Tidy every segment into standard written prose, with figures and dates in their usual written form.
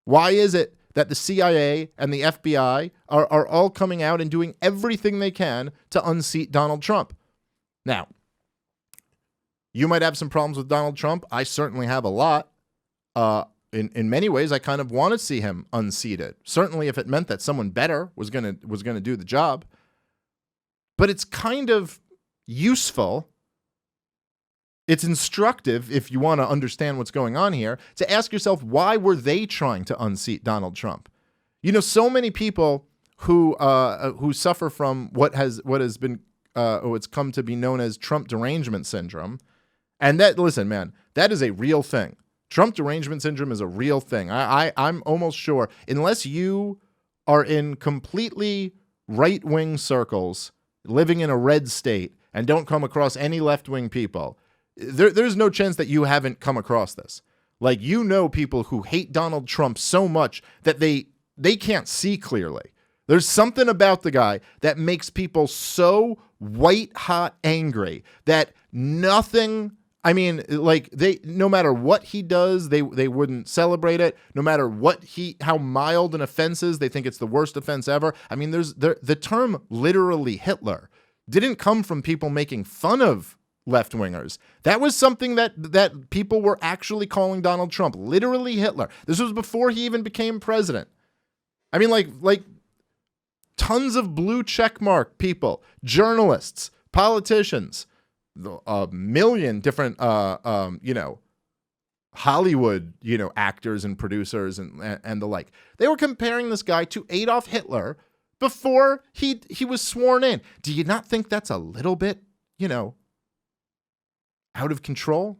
Why is it that the CIA and the FBI are all coming out and doing everything they can to unseat Donald Trump? Now, you might have some problems with Donald Trump. I certainly have a lot. In many ways, I kind of want to see him unseated. Certainly, if it meant that someone better was gonna do the job. But it's kind of useful. It's instructive, if you want to understand what's going on here, to ask yourself, why were they trying to unseat Donald Trump? You know, so many people who suffer from what has been what's come to be known as Trump Derangement Syndrome, and that, listen, man, that is a real thing. Trump Derangement Syndrome is a real thing. I'm almost sure, unless you are in completely right-wing circles, living in a red state, and don't come across any left-wing people, there's no chance that you haven't come across this. Like, you know, people who hate Donald Trump so much that they can't see clearly. There's something about the guy that makes people so white-hot angry that nothing, I mean, like, no matter what he does, they wouldn't celebrate it. No matter how mild an offense is, they think it's the worst offense ever. I mean, the term literally Hitler didn't come from people making fun of left-wingers. That was something that people were actually calling Donald Trump literally Hitler. This was before he even became president. I mean, like tons of blue checkmark people, journalists, politicians, a million different, Hollywood, actors and producers and the like. They were comparing this guy to Adolf Hitler before he was sworn in. Do you not think that's a little bit, out of control?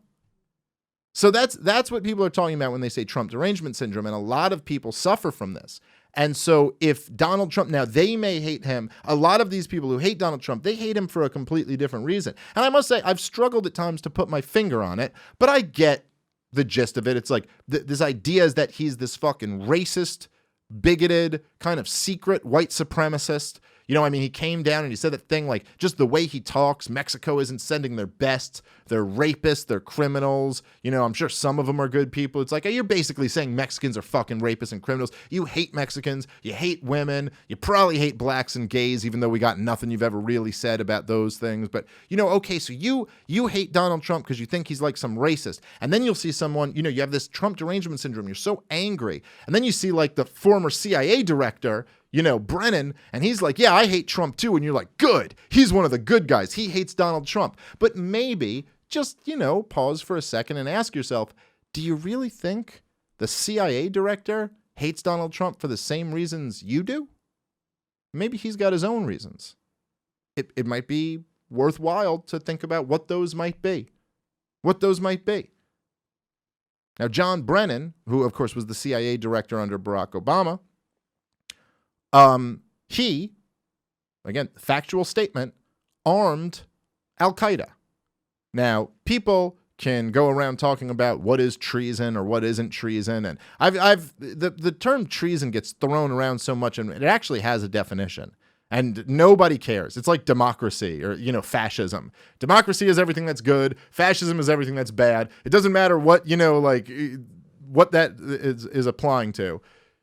So that's what people are talking about when they say Trump Derangement Syndrome, and a lot of people suffer from this. And so if Donald Trump, now they may hate him, a lot of these people who hate Donald Trump, they hate him for a completely different reason. And I must say, I've struggled at times to put my finger on it, but I get the gist of it. It's like this idea is that he's this fucking racist, bigoted, kind of secret white supremacist. He came down and he said that thing, like, just the way he talks, Mexico isn't sending their best, they're rapists, they're criminals. I'm sure some of them are good people. It's like, you're basically saying Mexicans are fucking rapists and criminals. You hate Mexicans, you hate women, you probably hate blacks and gays, even though we got nothing you've ever really said about those things. But, okay, so you hate Donald Trump because you think he's like some racist. And then you'll see someone, you have this Trump Derangement Syndrome, you're so angry. And then you see, like, the former CIA director, Brennan, and he's like, yeah, I hate Trump too. And you're like, good. He's one of the good guys. He hates Donald Trump. But maybe just, pause for a second and ask yourself, do you really think the CIA director hates Donald Trump for the same reasons you do? Maybe he's got his own reasons. It might be worthwhile to think about what those might be. Now, John Brennan, who of course was the CIA director under Barack Obama, he, again, factual statement, armed Al-Qaeda. Now, people can go around talking about what is treason or what isn't treason, and the term treason gets thrown around so much, and it actually has a definition, and nobody cares. It's like democracy or, fascism. Democracy is everything that's good. Fascism is everything that's bad. It doesn't matter what, what that is applying to.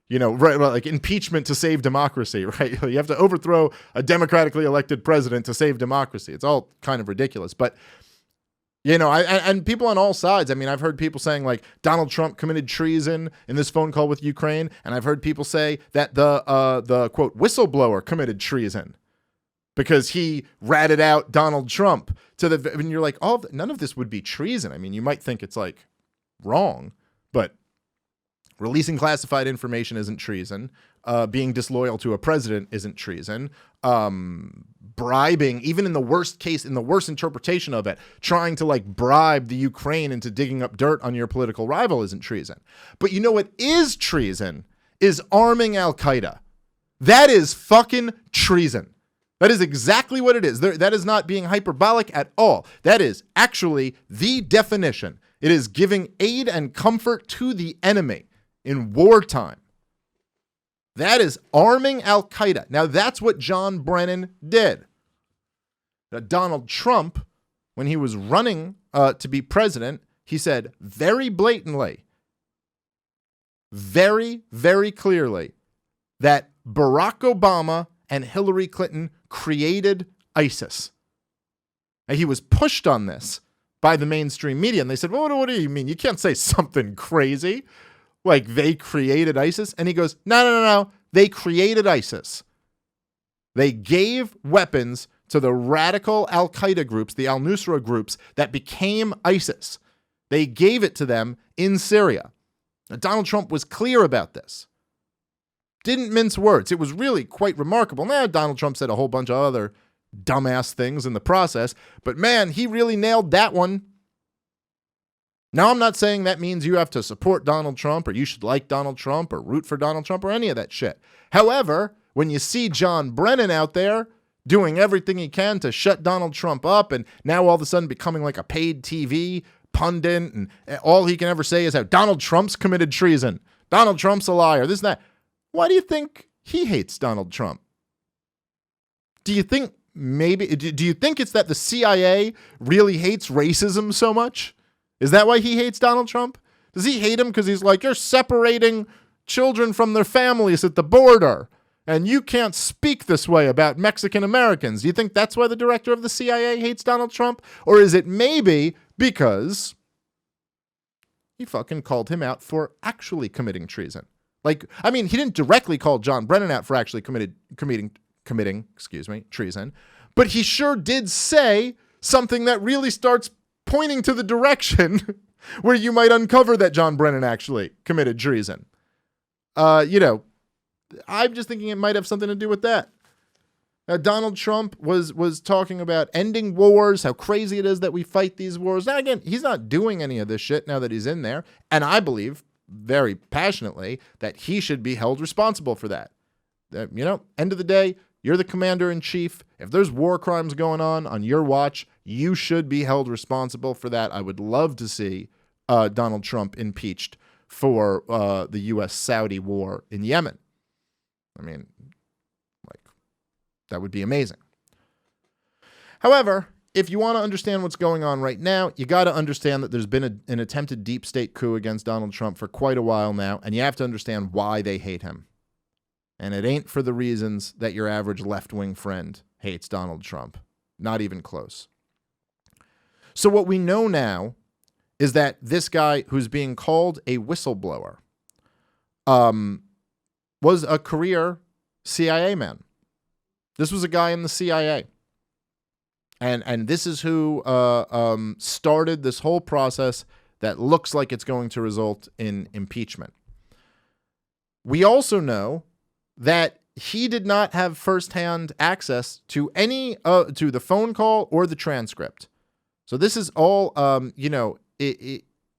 Right, like impeachment to save democracy, right? You have to overthrow a democratically elected president to save democracy. It's all kind of ridiculous. But, and people on all sides, I've heard people saying, like, Donald Trump committed treason in this phone call with Ukraine. And I've heard people say that the quote, whistleblower committed treason because he ratted out Donald Trump and you're like, none of this would be treason. You might think it's like wrong, but releasing classified information isn't treason. Being disloyal to a president isn't treason. Bribing, even in the worst case, in the worst interpretation of it, trying to, like, bribe the Ukraine into digging up dirt on your political rival isn't treason. But you know what is treason? Is arming Al-Qaeda. That is fucking treason. That is exactly what it is. That is not being hyperbolic at all. That is actually the definition. It is giving aid and comfort to the enemy in wartime. That is arming Al-Qaeda. Now, that's what John Brennan did. Now, Donald Trump, when he was running to be president, he said very blatantly very, very clearly that Barack Obama and Hillary Clinton created ISIS. And he was pushed on this by the mainstream media. And they said, well, what do you mean? You can't say something crazy like they created ISIS. And he goes, no. They created ISIS. They gave weapons to the radical Al-Qaeda groups, the al-Nusra groups that became ISIS. They gave it to them in Syria. Now, Donald Trump was clear about this. Didn't mince words. It was really quite remarkable. Now, Donald Trump said a whole bunch of other dumbass things in the process, but man, he really nailed that one. Now, I'm not saying that means you have to support Donald Trump or you should like Donald Trump or root for Donald Trump or any of that shit. However, when you see John Brennan out there doing everything he can to shut Donald Trump up and now all of a sudden becoming like a paid TV pundit and all he can ever say is how Donald Trump's committed treason, Donald Trump's a liar, this and that. Why do you think he hates Donald Trump? Do you think do you think it's that the CIA really hates racism so much? Is that why he hates Donald Trump? Does he hate him because he's like, you're separating children from their families at the border and you can't speak this way about Mexican Americans? Do you think that's why the director of the CIA hates Donald Trump? Or is it maybe because he fucking called him out for actually committing treason? Like, I mean, he didn't directly call John Brennan out for actually committing treason, but he sure did say something that really starts pointing to the direction where you might uncover that John Brennan actually committed treason. I'm just thinking it might have something to do with that. Donald Trump was talking about ending wars, how crazy it is that we fight these wars. Now, again, he's not doing any of this shit now that he's in there, and I believe very passionately that he should be held responsible for that. End of the day, you're the commander-in-chief. If there's war crimes going on your watch, you should be held responsible for that. I would love to see Donald Trump impeached for the U.S.-Saudi war in Yemen. I mean, that would be amazing. However, if you want to understand what's going on right now, you got to understand that there's been an attempted deep state coup against Donald Trump for quite a while now, and you have to understand why they hate him. And it ain't for the reasons that your average left-wing friend hates Donald Trump. Not even close. So what we know now is that this guy who's being called a whistleblower was a career CIA man. This was a guy in the CIA. And this is who started this whole process that looks like it's going to result in impeachment. We also know that he did not have firsthand access to any to the phone call or the transcript. So this is all,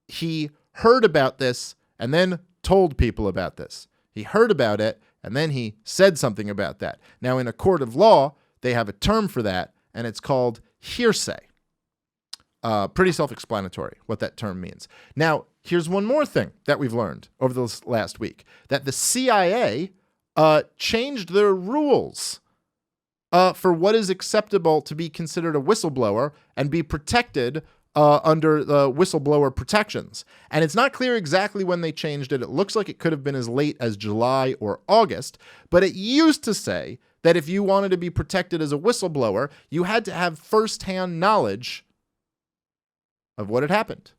he heard about this and then told people about this. He heard about it and then he said something about that. Now, in a court of law, they have a term for that, and it's called hearsay. Pretty self-explanatory what that term means. Now, here's one more thing that we've learned over this last week, that the CIA changed their rules for what is acceptable to be considered a whistleblower and be protected under the whistleblower protections. And it's not clear exactly when they changed it. It looks like it could have been as late as July or August, but it used to say that if you wanted to be protected as a whistleblower, you had to have firsthand knowledge of what had happened,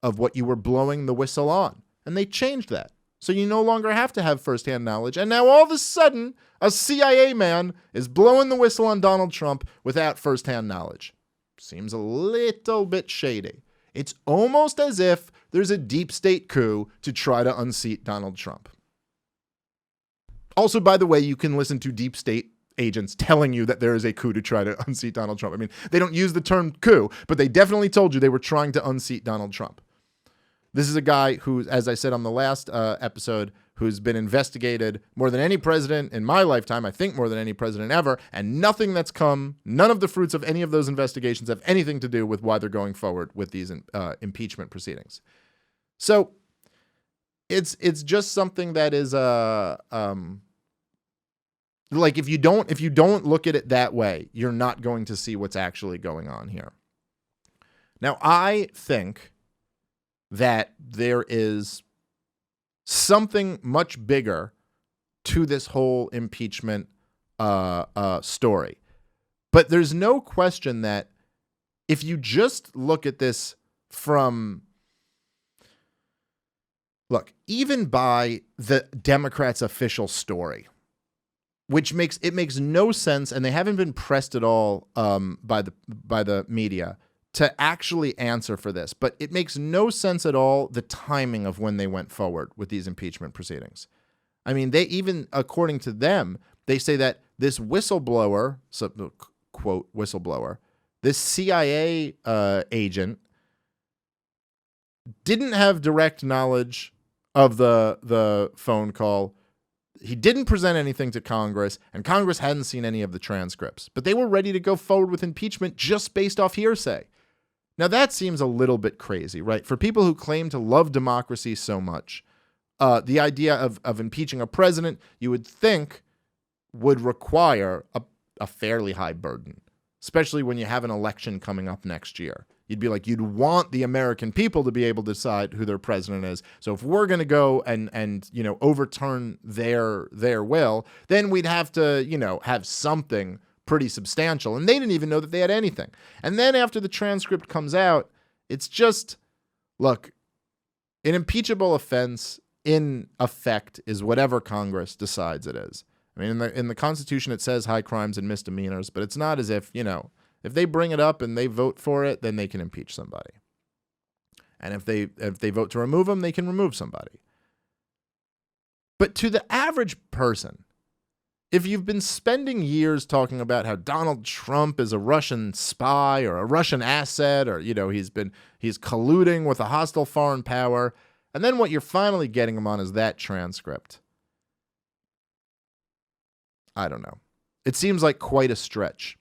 of what you were blowing the whistle on. And they changed that. So you no longer have to have firsthand knowledge. And now all of a sudden, a CIA man is blowing the whistle on Donald Trump without firsthand knowledge. Seems a little bit shady. It's almost as if there's a deep state coup to try to unseat Donald Trump. Also, by the way, you can listen to deep state agents telling you that there is a coup to try to unseat Donald Trump. I mean, they don't use the term coup, but they definitely told you they were trying to unseat Donald Trump. This is a guy who, as I said on the last episode, who's been investigated more than any president in my lifetime, I think more than any president ever, and none of the fruits of any of those investigations have anything to do with why they're going forward with these impeachment proceedings. So it's just something that is like if you don't look at it that way, you're not going to see what's actually going on here. Now, I think that there is something much bigger to this whole impeachment story. But there's no question that if you just look at this from, look, even by the Democrats' official story, which makes no sense, and they haven't been pressed at all by the media to actually answer for this. But it makes no sense at all the timing of when they went forward with these impeachment proceedings. I mean, they even, according to them, they say that this whistleblower, quote whistleblower, this CIA agent didn't have direct knowledge of the phone call. He didn't present anything to Congress, and Congress hadn't seen any of the transcripts. But they were ready to go forward with impeachment just based off hearsay. Now, that seems a little bit crazy, right? For people who claim to love democracy so much, the idea of impeaching a president, you would think, would require a fairly high burden, especially when you have an election coming up next year. You'd be like, you'd want the American people to be able to decide who their president is. So if we're going to go and overturn their will, then we'd have to, have something pretty substantial. And they didn't even know that they had anything. And then after the transcript comes out, it's just, look, an impeachable offense in effect is whatever Congress decides it is. I mean, in the Constitution, it says high crimes and misdemeanors, but it's not as if, if they bring it up and they vote for it, then they can impeach somebody. And if they vote to remove them, they can remove somebody. But to the average person, if you've been spending years talking about how Donald Trump is a Russian spy or a Russian asset, or, he's colluding with a hostile foreign power, and then what you're finally getting him on is that transcript. I don't know. It seems like quite a stretch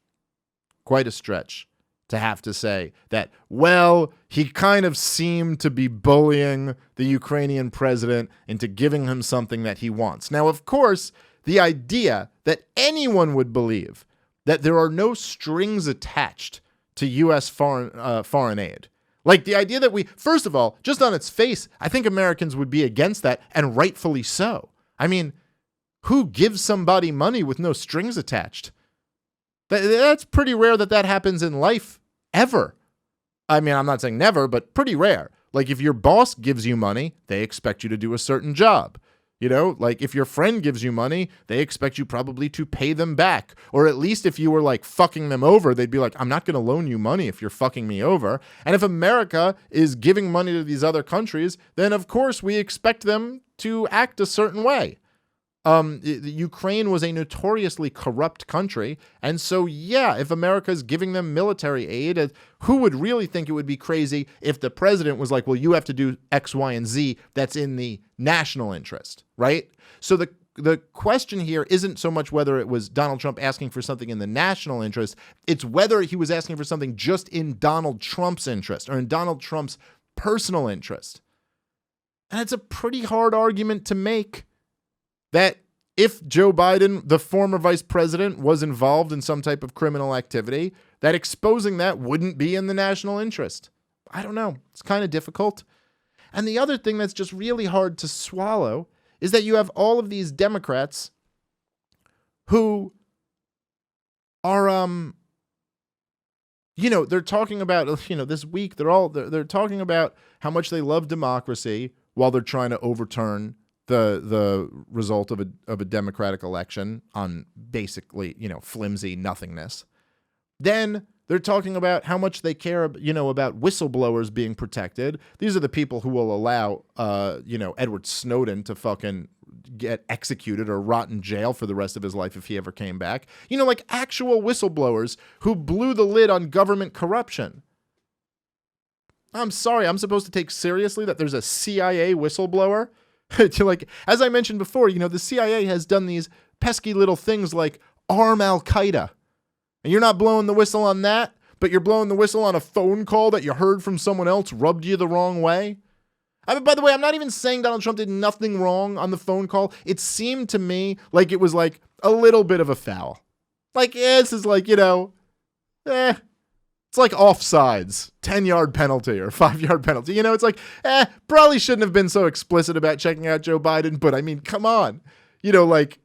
to have to say that, well, he kind of seemed to be bullying the Ukrainian president into giving him something that he wants. Now, of course, the idea that anyone would believe that there are no strings attached to U.S. foreign aid. Like the idea that first of all, just on its face, I think Americans would be against that, and rightfully so. I mean, who gives somebody money with no strings attached? That's pretty rare that happens in life, ever. I mean, I'm not saying never, but pretty rare. Like if your boss gives you money, they expect you to do a certain job. Like if your friend gives you money, they expect you probably to pay them back. Or at least if you were like fucking them over, they'd be like, I'm not going to loan you money if you're fucking me over. And if America is giving money to these other countries, then of course we expect them to act a certain way. Ukraine was a notoriously corrupt country. And so, yeah, if America is giving them military aid, who would really think it would be crazy if the president was like, well, you have to do X, Y, and Z that's in the national interest, right? So the question here isn't so much whether it was Donald Trump asking for something in the national interest. It's whether he was asking for something just in Donald Trump's interest or in Donald Trump's personal interest. And it's a pretty hard argument to make that if Joe Biden, the former vice president, was involved in some type of criminal activity, that exposing that wouldn't be in the national interest. I don't know. It's kind of difficult. And the other thing that's just really hard to swallow is that you have all of these Democrats who are, they're talking about, this week, they're talking about how much they love democracy while they're trying to overturn the result of a democratic election on basically, flimsy nothingness. Then they're talking about how much they care, about whistleblowers being protected. These are the people who will allow, Edward Snowden to fucking get executed or rot in jail for the rest of his life if he ever came back. Like actual whistleblowers who blew the lid on government corruption. I'm sorry, I'm supposed to take seriously that there's a CIA whistleblower? Like, as I mentioned before, the CIA has done these pesky little things like arm Al-Qaeda. And you're not blowing the whistle on that, but you're blowing the whistle on a phone call that you heard from someone else rubbed you the wrong way. I mean, by the way, I'm not even saying Donald Trump did nothing wrong on the phone call. It seemed to me like it was like a little bit of a foul. Like, this is like, It's like offsides, 10-yard penalty or 5-yard penalty. You know, it's like, probably shouldn't have been so explicit about checking out Joe Biden, but I mean, come on. You know, like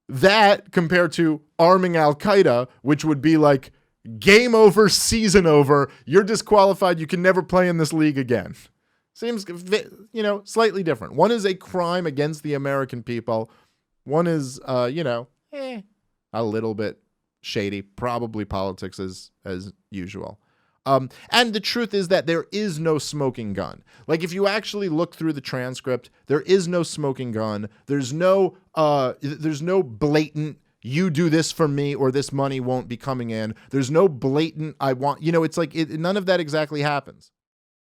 that compared to arming Al-Qaeda, which would be like game over, season over, you're disqualified, you can never play in this league again. Seems, you know, slightly different. One is a crime against the American people. One is, you know, a little bit shady, probably politics as usual. And the truth is that there is no smoking gun. Like if you actually look through the transcript, there is no smoking gun. There's no blatant, you do this for me or this money won't be coming in. There's no blatant, I want, you know, it's like none of that exactly happens.